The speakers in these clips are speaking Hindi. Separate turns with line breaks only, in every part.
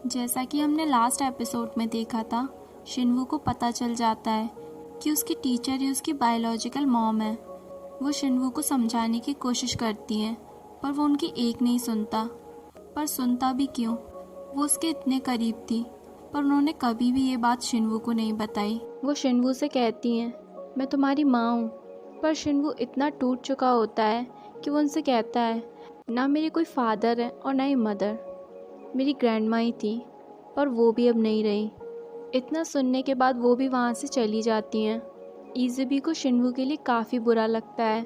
जैसा कि हमने लास्ट एपिसोड में देखा था, शिनवू को पता चल जाता है कि उसकी टीचर ही उसकी बायोलॉजिकल मॉम है। वो शिनवू को समझाने की कोशिश करती हैं, पर वो उनकी एक नहीं सुनता। पर सुनता भी क्यों, वो उसके इतने करीब थी, पर उन्होंने कभी भी ये बात शिनवू को नहीं बताई। वो शिनवू से कहती हैं, मैं तुम्हारी माँ हूँ। पर शिनवू इतना टूट चुका होता है कि वो उनसे कहता है, ना मेरी कोई फादर है और ना ही मदर, मेरी ग्रैंड माँ ही थी, पर वो भी अब नहीं रही। इतना सुनने के बाद वो भी वहाँ से चली जाती हैं। इज़ुबी को शिनवू के लिए काफ़ी बुरा लगता है।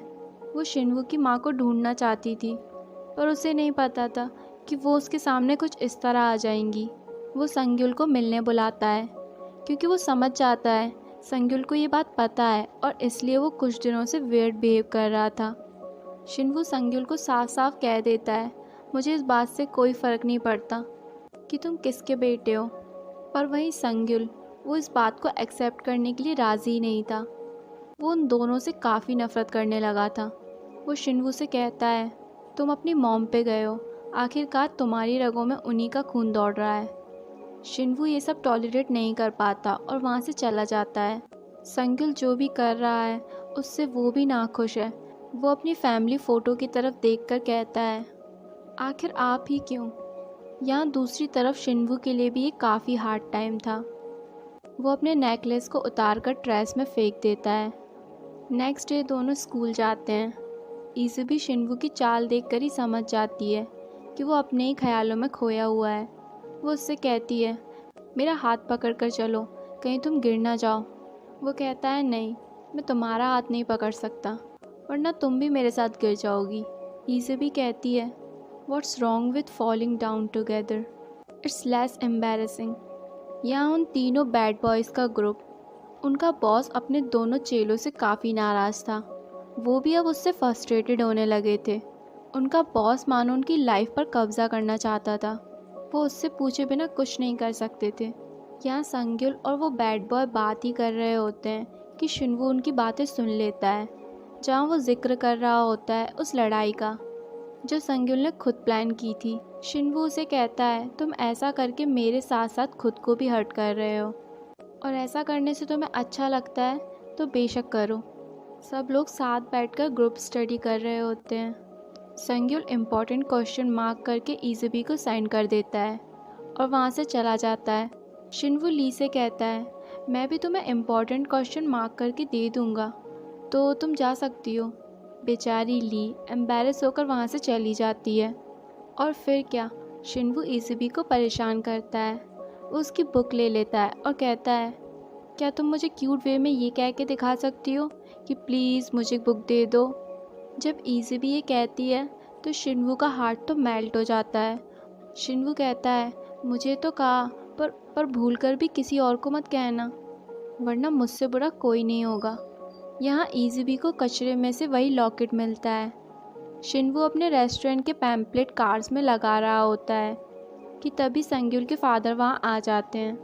वो शिनवू की माँ को ढूंढना चाहती थी, पर उसे नहीं पता था कि वो उसके सामने कुछ इस तरह आ जाएंगी। वो संग्युल को मिलने बुलाता है, क्योंकि वो समझ जाता है संग्युल को ये बात पता है और इसलिए वो कुछ दिनों से वियर्ड बिहेव कर रहा था। शिनवू संग्युल को साफ साफ कह देता है, मुझे इस बात से कोई फ़र्क नहीं पड़ता कि तुम किसके बेटे हो। पर वहीं संग्युल, वो इस बात को एक्सेप्ट करने के लिए राज़ी ही नहीं था। वो उन दोनों से काफ़ी नफ़रत करने लगा था। वो शिनवू से कहता है, तुम अपनी मॉम पे गए हो, आखिरकार तुम्हारी रगों में उन्हीं का खून दौड़ रहा है। शिनवू ये सब टॉलरेट नहीं कर पाता और वहाँ से चला जाता है। संग्युल जो भी कर रहा है उससे वो भी नाखुश है। वो अपनी फैमिली फ़ोटो की तरफ देखकर कहता है, आखिर आप ही क्यों। यहाँ दूसरी तरफ शिनवू के लिए भी ये काफ़ी हार्ड टाइम था। वो अपने नेकलेस को उतार कर ट्रैश में फेंक देता है। नेक्स्ट डे दोनों स्कूल जाते हैं। इज़ुबी शिनवू की चाल देखकर ही समझ जाती है कि वो अपने ही ख्यालों में खोया हुआ है। वो उससे कहती है, मेरा हाथ पकड़ कर चलो, कहीं तुम गिर ना जाओ। वो कहता है, नहीं, मैं तुम्हारा हाथ नहीं पकड़ सकता, वरना तुम भी मेरे साथ गिर जाओगी। इज़ुबी कहती है, what's wrong with falling down together, it's less embarrassing. यहाँ उन तीनों बैड बॉयज़ का ग्रुप, उनका बॉस अपने दोनों चेलों से काफ़ी नाराज़ था। वो भी अब उससे फ्रस्ट्रेटेड होने लगे थे। उनका बॉस मानो उनकी लाइफ पर कब्जा करना चाहता था। वो उससे पूछे बिना कुछ नहीं कर सकते थे। यहाँ संग्युल और वो बैड बॉय बात ही कर रहे होते हैं कि शिनवू उनकी बातें सुन लेता है, जहाँ वो जिक्र कर रहा होता है उस लड़ाई का जो संग्युल ने खुद प्लान की थी। शिनवू उसे कहता है, तुम ऐसा करके मेरे साथ साथ खुद को भी हर्ट कर रहे हो, और ऐसा करने से तुम्हें अच्छा लगता है तो बेशक करो। सब लोग साथ बैठकर ग्रुप स्टडी कर रहे होते हैं। संग्युल इम्पोर्टेंट क्वेश्चन मार्क करके इज़ुबी को साइन कर देता है और वहाँ से चला जाता है। शिनवू ली से कहता है, मैं भी तुम्हें इम्पोर्टेंट क्वेश्चन मार्क करके दे दूँगा, तो तुम जा सकती हो। बेचारी ली एम्बैरेस होकर वहाँ से चली जाती है। और फिर क्या, शिनवू इज़ुबी को परेशान करता है। वो उसकी बुक ले लेता है और कहता है, क्या तुम मुझे क्यूट वे में ये कह के दिखा सकती हो कि प्लीज़ मुझे बुक दे दो। जब इज़ुबी ये कहती है तो शिनवू का हार्ट तो मेल्ट हो जाता है। शिनवू कहता है, मुझे तो कहा, पर भूल कर भी किसी और को मत कहना, वरना मुझसे बुरा कोई नहीं होगा। यहाँ इज़ुबी को कचरे में से वही लॉकेट मिलता है। शिनवू अपने रेस्टोरेंट के पैम्पलेट कार्ड्स में लगा रहा होता है कि तभी संग्युल के फादर वहाँ आ जाते हैं।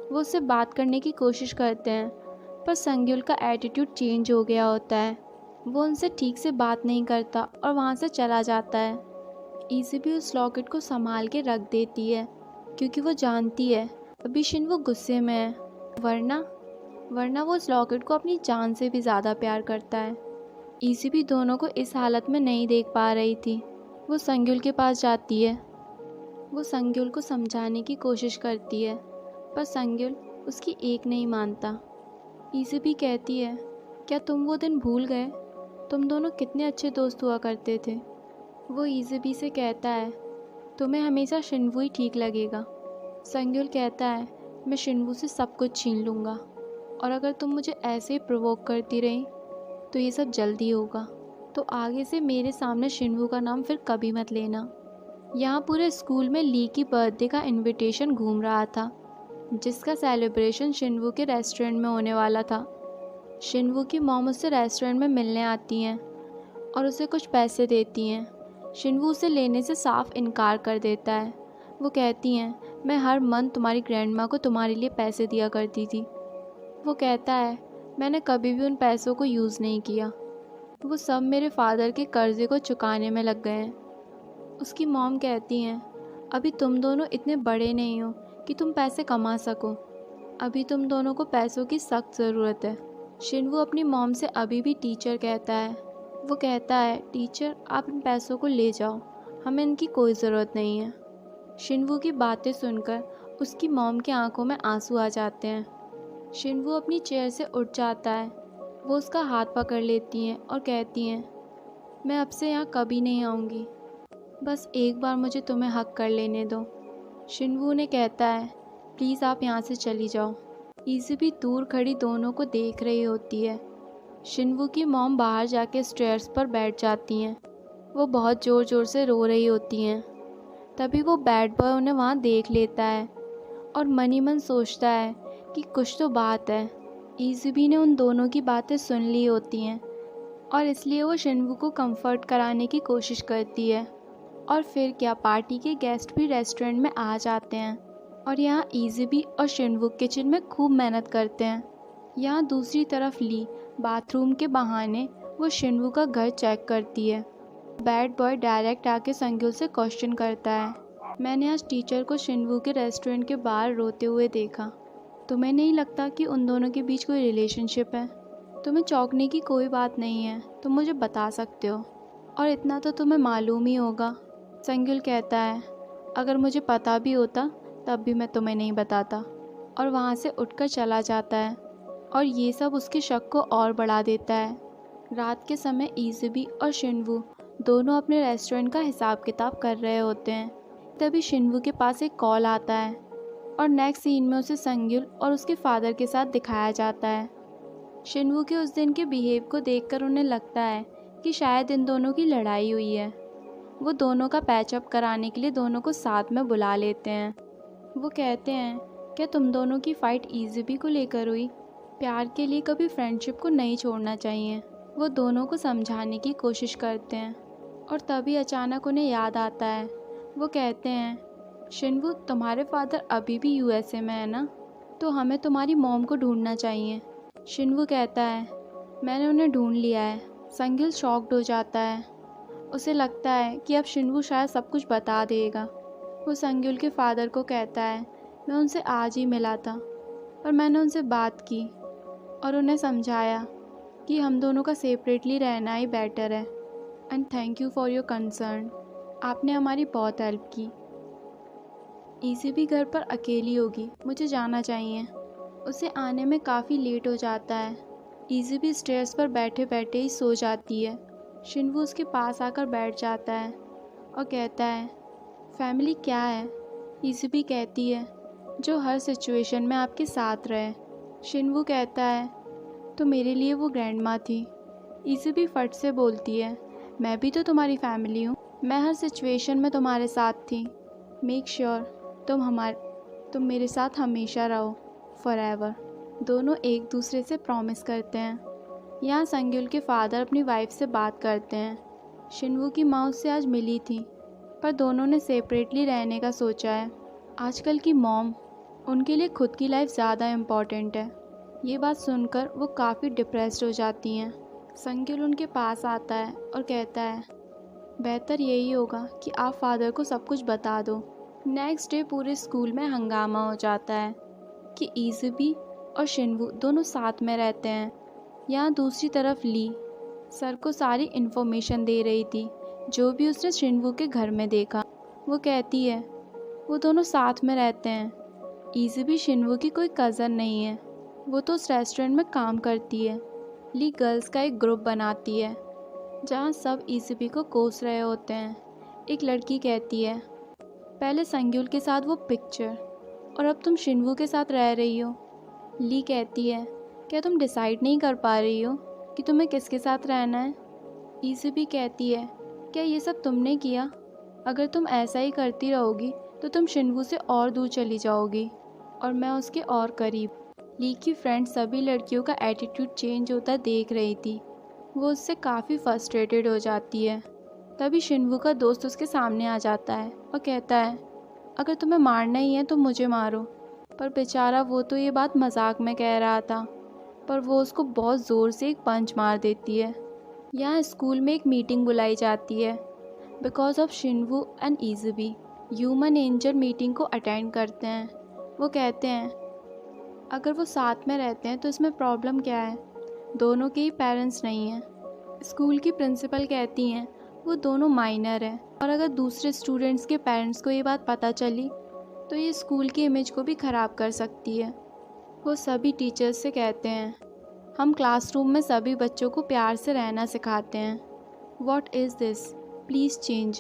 वो उससे बात करने की कोशिश करते हैं, पर संग्युल का एटीट्यूड चेंज हो गया होता है। वो उनसे ठीक से बात नहीं करता और वहाँ से चला जाता है। इज़ुबी उस लॉकेट को संभाल के रख देती है, क्योंकि वो जानती है अभी शिनवू गुस्से में है, वरना वो उस लॉकेट को अपनी जान से भी ज़्यादा प्यार करता है। इज़ुबी दोनों को इस हालत में नहीं देख पा रही थी। वो संग्युल के पास जाती है। वो संग्युल को समझाने की कोशिश करती है, पर संग्युल उसकी एक नहीं मानता। इज़ुबी कहती है, क्या तुम वो दिन भूल गए, तुम दोनों कितने अच्छे दोस्त हुआ करते थे। वो इज़ुबी से कहता है, तुम्हें हमेशा शिनवू ही ठीक लगेगा। संग्युल कहता है, मैं शिनवू से सब कुछ छीन लूँगा, और अगर तुम मुझे ऐसे ही प्रोवोक करती रही तो ये सब जल्दी होगा। तो आगे से मेरे सामने शिनवू का नाम फिर कभी मत लेना। यहाँ पूरे स्कूल में ली की बर्थडे का इनविटेशन घूम रहा था, जिसका सेलिब्रेशन शिनवू के रेस्टोरेंट में होने वाला था। शिनवू की मॉम उससे रेस्टोरेंट में मिलने आती हैं और उसे कुछ पैसे देती हैं। शिनवू उसे लेने से साफ इनकार कर देता है। वो कहती हैं, मैं हर मंथ तुम्हारी ग्रैंड माँ को तुम्हारे लिए पैसे दिया करती थी। वो कहता है, मैंने कभी भी उन पैसों को यूज़ नहीं किया, वो सब मेरे फादर के कर्ज़े को चुकाने में लग गए हैं। उसकी मॉम कहती हैं, अभी तुम दोनों इतने बड़े नहीं हो कि तुम पैसे कमा सको। अभी तुम दोनों को पैसों की सख्त ज़रूरत है। शिनवू अपनी मॉम से अभी भी टीचर कहता है। वो कहता है, टीचर आप इन पैसों को ले जाओ, हमें इनकी कोई ज़रूरत नहीं है। शिनवू की बातें सुनकर उसकी मॉम की आंखों में आंसू आ जाते हैं। शिनवू अपनी चेयर से उठ जाता है। वो उसका हाथ पकड़ लेती हैं और कहती हैं, मैं अब से यहाँ कभी नहीं आऊँगी, बस एक बार मुझे तुम्हें हक कर लेने दो। शिनवू ने कहता है, प्लीज़ आप यहाँ से चली जाओ। इज़ी भी दूर खड़ी दोनों को देख रही होती है। शिनवू की मॉम बाहर जाके स्टेयर्स पर बैठ जाती हैं। वो बहुत ज़ोर ज़ोर से रो रही होती हैं। तभी वो बैड बॉय उन्हें वहाँ देख लेता है और मन ही मन सोचता है कि कुछ तो बात है। इज़ी भी ने उन दोनों की बातें सुन ली होती हैं और इसलिए वो शिनवू को कंफर्ट कराने की कोशिश करती है। और फिर क्या, पार्टी के गेस्ट भी रेस्टोरेंट में आ जाते हैं और यहाँ इज़ी भी और शिनवू किचन में खूब मेहनत करते हैं। यहाँ दूसरी तरफ ली बाथरूम के बहाने वो शिनवू का घर चेक करती है। बैड बॉय डायरेक्ट आके संग्युल से क्वेश्चन करता है, मैंने आज टीचर को शिनवू के रेस्टोरेंट के बाहर रोते हुए देखा। तुम्हें नहीं लगता कि उन दोनों के बीच कोई रिलेशनशिप है? तुम्हें चौंकने की कोई बात नहीं है, तुम मुझे बता सकते हो, और इतना तो तुम्हें मालूम ही होगा। संग्युल कहता है, अगर मुझे पता भी होता तब भी मैं तुम्हें नहीं बताता, और वहाँ से उठकर चला जाता है। और ये सब उसके शक को और बढ़ा देता है। रात के समय इज़बी और शिनवू दोनों अपने रेस्टोरेंट का हिसाब किताब कर रहे होते हैं। तभी शिनवू के पास एक कॉल आता है और नेक्स्ट सीन में उसे संग्युल और उसके फादर के साथ दिखाया जाता है। शिनवू के उस दिन के बिहेव को देखकर उन्हें लगता है कि शायद इन दोनों की लड़ाई हुई है। वो दोनों का पैचअप कराने के लिए दोनों को साथ में बुला लेते हैं। वो कहते हैं, क्या तुम दोनों की फ़ाइट इज़बी को लेकर हुई? प्यार के लिए कभी फ्रेंडशिप को नहीं छोड़ना चाहिए। वो दोनों को समझाने की कोशिश करते हैं और तभी अचानक उन्हें याद आता है। वो कहते हैं, शिनवू तुम्हारे फादर अभी भी यूएसए में है ना, तो हमें तुम्हारी मॉम को ढूंढना चाहिए। शिनवू कहता है, मैंने उन्हें ढूंढ लिया है। संगिल शॉक्ड हो जाता है। उसे लगता है कि अब शिनवू शायद सब कुछ बता देगा। वो संगिल के फादर को कहता है, मैं उनसे आज ही मिला था, पर मैंने उनसे बात की और उन्हें समझाया कि हम दोनों का सेपरेटली रहना ही बेटर है। And thank you for your concern, आपने हमारी बहुत हेल्प की। इज़ी भी घर पर अकेली होगी, मुझे जाना चाहिए। उसे आने में काफ़ी लेट हो जाता है। इज़ी भी स्टेयर्स पर बैठे बैठे ही सो जाती है। शिनवू उसके पास आकर बैठ जाता है और कहता है, फैमिली क्या है? इज़ी भी कहती है, जो हर सिचुएशन में आपके साथ रहे। शिनवू कहता है, तो मेरे लिए वो ग्रैंड माँ थी। इज़ी भी फट से बोलती है, मैं भी तो तुम्हारी फैमिली हूँ, मैं हर सिचुएशन में तुम्हारे साथ थी। मेक श्योर तुम मेरे साथ हमेशा रहो, फॉरएवर। दोनों एक दूसरे से प्रॉमिस करते हैं। यहाँ संग्युल के फादर अपनी वाइफ से बात करते हैं। शिनवू की माँ उससे आज मिली थी, पर दोनों ने सेपरेटली रहने का सोचा है। आजकल की मॉम, उनके लिए खुद की लाइफ ज़्यादा इम्पॉर्टेंट है। ये बात सुनकर वो काफ़ी डिप्रेस्ड हो जाती हैं। संग्युल उनके पास आता है और कहता है, बेहतर यही होगा कि आप फादर को सब कुछ बता दो। नेक्स्ट डे पूरे स्कूल में हंगामा हो जाता है कि इज़बी और शिनवू दोनों साथ में रहते हैं। यहाँ दूसरी तरफ ली सर को सारी इन्फॉर्मेशन दे रही थी, जो भी उसने शिनवू के घर में देखा। वो कहती है, वो दोनों साथ में रहते हैं। इज़बी शिनवू की कोई कज़न नहीं है, वो तो उस रेस्टोरेंट में काम करती है। ली गर्ल्स का एक ग्रुप बनाती है जहाँ सब इज़बी को कोस रहे होते हैं। एक लड़की कहती है, पहले संग्युल के साथ वो पिक्चर, और अब तुम शिनवू के साथ रह रही हो। ली कहती है, क्या तुम डिसाइड नहीं कर पा रही हो कि तुम्हें किसके साथ रहना है? इज़बी कहती है, क्या ये सब तुमने किया? अगर तुम ऐसा ही करती रहोगी तो तुम शिनवू से और दूर चली जाओगी और मैं उसके और करीब। ली की फ्रेंड सभी लड़कियों का एटीट्यूड चेंज होता देख रही थी। वो उससे काफ़ी फ्रस्ट्रेटेड हो जाती है। तभी शिनवू का दोस्त उसके सामने आ जाता है और कहता है, अगर तुम्हें मारना ही है तो मुझे मारो। पर बेचारा वो तो ये बात मजाक में कह रहा था, पर वो उसको बहुत ज़ोर से एक पंच मार देती है। यहाँ स्कूल में एक मीटिंग बुलाई जाती है बिकॉज ऑफ शिनवू एंड इज़बी। ह्यूमन एंजल मीटिंग को अटेंड करते हैं। वो कहते हैं अगर वो साथ में रहते हैं तो इसमें प्रॉब्लम क्या है, दोनों के ही पेरेंट्स नहीं हैं। स्कूल की प्रिंसिपल कहती हैं वो दोनों माइनर हैं और अगर दूसरे स्टूडेंट्स के पेरेंट्स को ये बात पता चली तो ये स्कूल की इमेज को भी ख़राब कर सकती है। वो सभी टीचर्स से कहते हैं हम क्लासरूम में सभी बच्चों को प्यार से रहना सिखाते हैं। What is this, please change.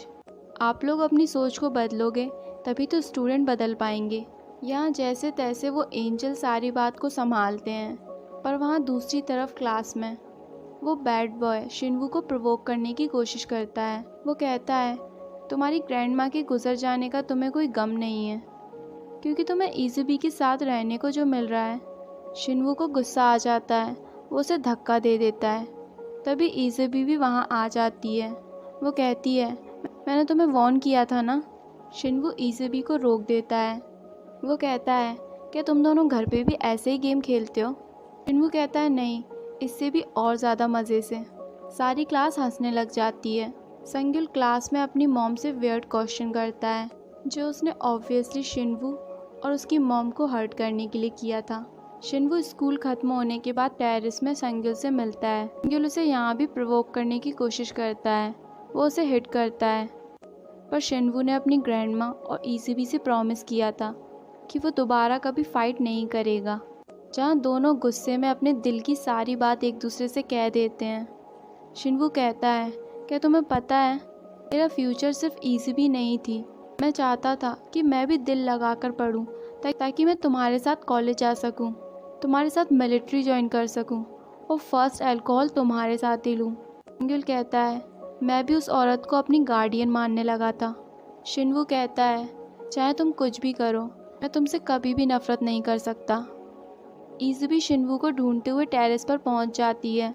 आप लोग अपनी सोच को बदलोगे तभी तो स्टूडेंट बदल पाएंगे। यहाँ जैसे तैसे वो एंजल सारी बात को संभालते हैं, पर वहाँ दूसरी तरफ क्लास में वो बैड बॉय शिन्वू को प्रोवोक करने की कोशिश करता है। वो कहता है तुम्हारी ग्रैंडमा के गुजर जाने का तुम्हें कोई गम नहीं है क्योंकि तुम्हें इज़ुबी के साथ रहने को जो मिल रहा है। शिन्वू को गुस्सा आ जाता है, वो उसे धक्का दे देता है। तभी इज़ुबी भी वहाँ आ जाती है। वो कहती है मैंने तुम्हें वॉर्न किया था ना। शिन्वू इज़ुबी को रोक देता है। वो कहता है क्या तुम दोनों घर पे भी ऐसे ही गेम खेलते हो। शिन्वू कहता है नहीं, इससे भी और ज़्यादा मज़े से। सारी क्लास हंसने लग जाती है। संग्युल क्लास में अपनी मॉम से वियर्ड क्वेश्चन करता है जो उसने ऑब्वियसली शिन्वू और उसकी मॉम को हर्ट करने के लिए किया था। शिन्वू स्कूल ख़त्म होने के बाद टेरेस में संग्युल से मिलता है। संग्युल उसे यहाँ भी प्रोवोक करने की कोशिश करता है, वो उसे हिट करता है, पर शिन्वू ने अपनी ग्रैंडमा और इज़ुबी से प्रॉमिस किया था कि वो दोबारा कभी फ़ाइट नहीं करेगा। जहाँ दोनों गुस्से में अपने दिल की सारी बात एक दूसरे से कह देते हैं। शिन्वू कहता है क्या तुम्हें पता है मेरा फ्यूचर सिर्फ इज़ुबी नहीं थी, मैं चाहता था कि मैं भी दिल लगा कर पढूं ताकि मैं तुम्हारे साथ कॉलेज जा सकूं, तुम्हारे साथ मिलिट्री ज्वाइन कर सकूं और फर्स्ट अल्कोहल तुम्हारे साथ ही लूं। संग्युल कहता है मैं भी उस औरत को अपनी गार्डियन मानने लगा था। शिन्वू कहता है चाहे तुम कुछ भी करो मैं तुमसे कभी भी नफरत नहीं कर सकता। इज़ुबी शिन्वू को ढूंढते हुए टेरेस पर पहुंच जाती है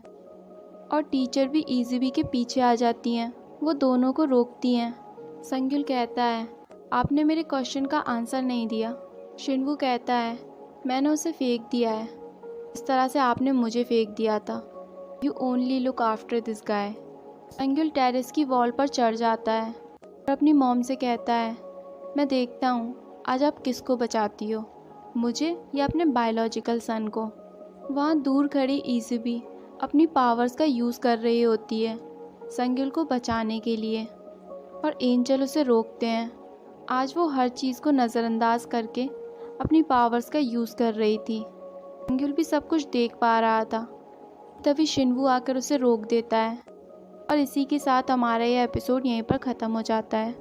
और टीचर भी इज़ुबी के पीछे आ जाती हैं। वो दोनों को रोकती हैं। संग्युल कहता है आपने मेरे क्वेश्चन का आंसर नहीं दिया। शिन्वू कहता है मैंने उसे फेंक दिया है, इस तरह से आपने मुझे फेंक दिया था। You only look after this guy. Sangyul terrace की वॉल पर चढ़ जाता है और अपनी मॉम से कहता है मैं देखता हूँ आज आप किसको बचाती हो, मुझे या अपने बायोलॉजिकल सन को। वहाँ दूर खड़ी इज़ुबी अपनी पावर्स का यूज़ कर रही होती है संग्युल को बचाने के लिए, और एंजल उसे रोकते हैं। आज वो हर चीज़ को नज़रअंदाज करके अपनी पावर्स का यूज़ कर रही थी। संग्युल भी सब कुछ देख पा रहा था। तभी शिन्वू आकर उसे रोक देता है और इसी के साथ हमारा यह एपिसोड यहीं पर ख़त्म हो जाता है।